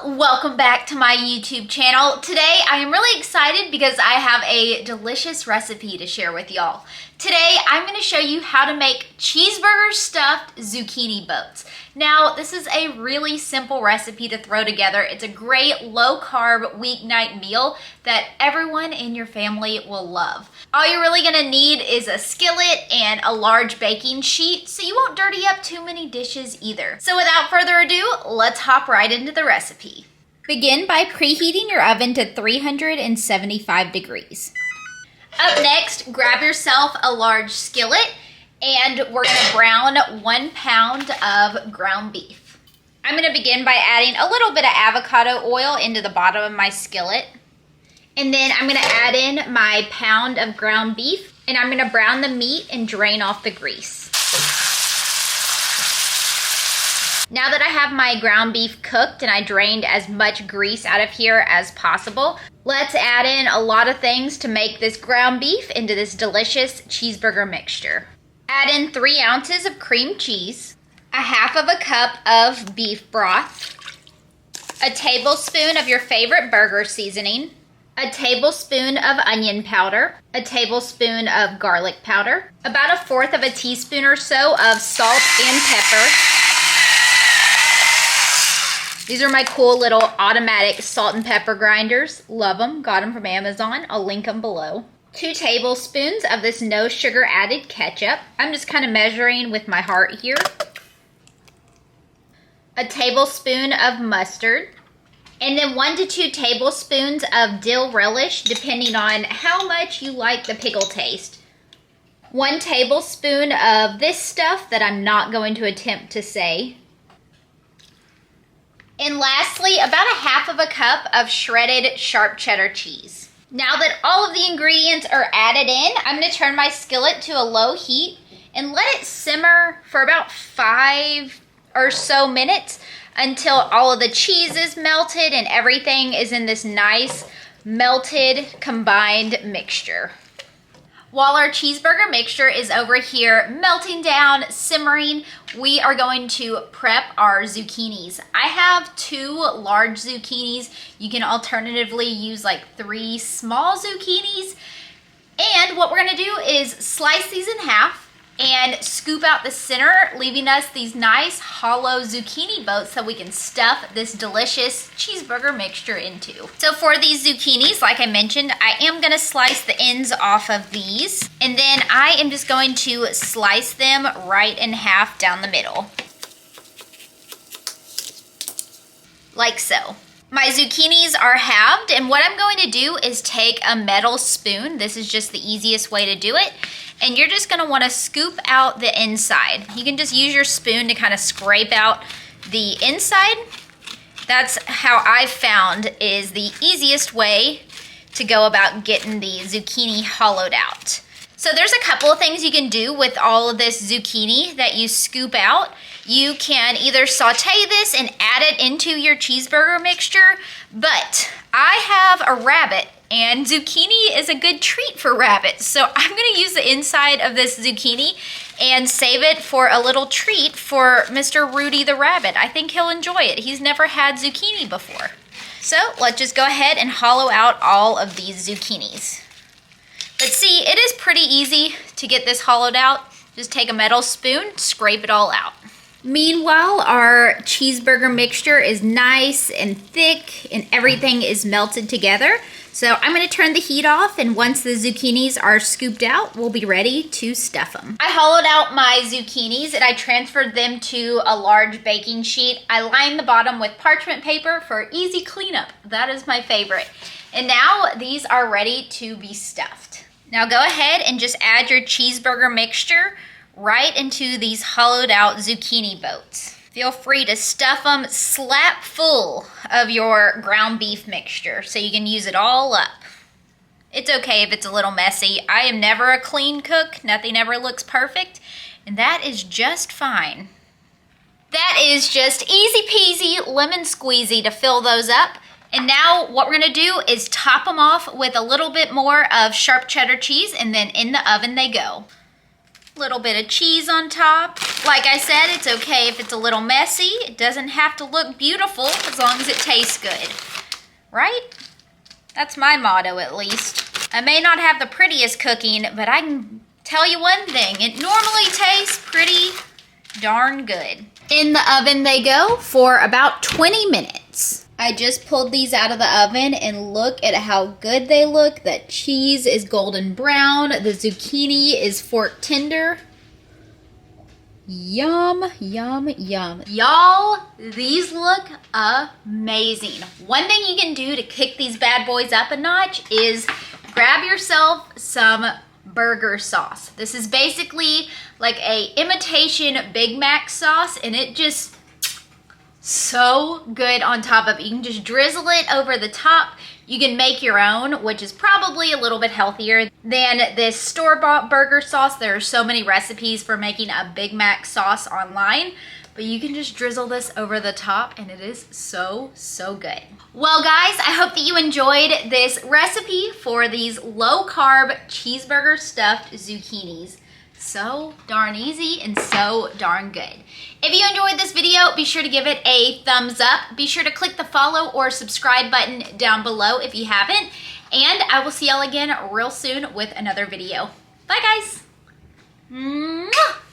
Welcome back to my YouTube channel. Today I am really excited because I have a delicious recipe to share with y'all. Today I'm going to show you how to make cheeseburger stuffed zucchini boats. Now this is a really simple recipe to throw together. It's a great low carb weeknight meal that everyone in your family will love. All you're really going to need is a skillet and a large baking sheet so you won't dirty up too many dishes either. So without further ado, let's hop right into the recipe. Begin by preheating your oven to 375 degrees. Up next, grab yourself a large skillet and we're going to brown 1 pound of ground beef. I'm going to begin by adding a little bit of avocado oil into the bottom of my skillet. And then I'm going to add in my pound of ground beef and I'm going to brown the meat and drain off the grease. Now that I have my ground beef cooked and I drained as much grease out of here as possible, let's add in a lot of things to make this ground beef into this delicious cheeseburger mixture. Add in 3 ounces of cream cheese, a half of a cup of beef broth, a tablespoon of your favorite burger seasoning, a tablespoon of onion powder, a tablespoon of garlic powder, about 1/4 of a teaspoon or so of salt and pepper. These are my cool little automatic salt and pepper grinders. Love them. Got them from Amazon. I'll link them below. 2 tablespoons of this no sugar added ketchup. I'm just kind of measuring with my heart here. A tablespoon of mustard. And then 1 to 2 tablespoons of dill relish, depending on how much you like the pickle taste. 1 tablespoon of this stuff that I'm not going to attempt to say. And lastly, about 1/2 of a cup of shredded sharp cheddar cheese. Now that all of the ingredients are added in, I'm going to turn my skillet to a low heat and let it simmer for about 5 or so minutes until all of the cheese is melted and everything is in this nice melted combined mixture. While our cheeseburger mixture is over here melting down, simmering, we are going to prep our zucchinis. I have 2 large zucchinis. You can alternatively use like 3 small zucchinis. And what we're gonna do is slice these in half and scoop out the center, leaving us these nice hollow zucchini boats that we can stuff this delicious cheeseburger mixture into. So for these zucchinis, like I mentioned, I am gonna slice the ends off of these, and then I am just going to slice them right in half down the middle. Like so. My zucchinis are halved, and what I'm going to do is take a metal spoon. This is just the easiest way to do it. And you're just gonna wanna scoop out the inside. You can just use your spoon to kind of scrape out the inside. That's how I've found is the easiest way to go about getting the zucchini hollowed out. So there's a couple of things you can do with all of this zucchini that you scoop out. You can either saute this and add it into your cheeseburger mixture, but I have a rabbit and zucchini is a good treat for rabbits. So I'm gonna use the inside of this zucchini and save it for a little treat for Mr. Rudy the rabbit. I think he'll enjoy it. He's never had zucchini before. So let's just go ahead and hollow out all of these zucchinis. But see, it is pretty easy to get this hollowed out. Just take a metal spoon, scrape it all out. Meanwhile, our cheeseburger mixture is nice and thick and everything is melted together. So I'm gonna turn the heat off, and once the zucchinis are scooped out, we'll be ready to stuff them. I hollowed out my zucchinis and I transferred them to a large baking sheet. I lined the bottom with parchment paper for easy cleanup. That is my favorite. And now these are ready to be stuffed. Now go ahead and just add your cheeseburger mixture right into these hollowed out zucchini boats. Feel free to stuff them slap full of your ground beef mixture so you can use it all up. It's okay if it's a little messy. I am never a clean cook. Nothing ever looks perfect, and that is just fine. That is just easy peasy lemon squeezy to fill those up. And now what we're gonna do is top them off with a little bit more of sharp cheddar cheese, and then in the oven they go. Little bit of cheese on top. Like I said, it's okay if it's a little messy. It doesn't have to look beautiful as long as it tastes good, right? That's my motto, at least. I may not have the prettiest cooking, but I can tell you one thing. It normally tastes pretty darn good. In the oven they go for about 20 minutes. I just pulled these out of the oven and look at how good they look. That cheese is golden brown. The zucchini is fork tender. Yum, yum, yum. Y'all, these look amazing. One thing you can do to kick these bad boys up a notch is grab yourself some burger sauce. This is basically like a imitation Big Mac sauce, and it just so good on top of it. You can just drizzle it over the top. You can make your own, which is probably a little bit healthier than this store-bought burger sauce. There are so many recipes for making a Big Mac sauce online, but you can just drizzle this over the top and it is so, so good. Well guys, I hope that you enjoyed this recipe for these low-carb cheeseburger stuffed zucchinis. So darn easy and so darn good. If you enjoyed this video, be sure to give it a thumbs up. Be sure to click the follow or subscribe button down below if you haven't. And I will see y'all again real soon with another video. Bye guys. Mwah!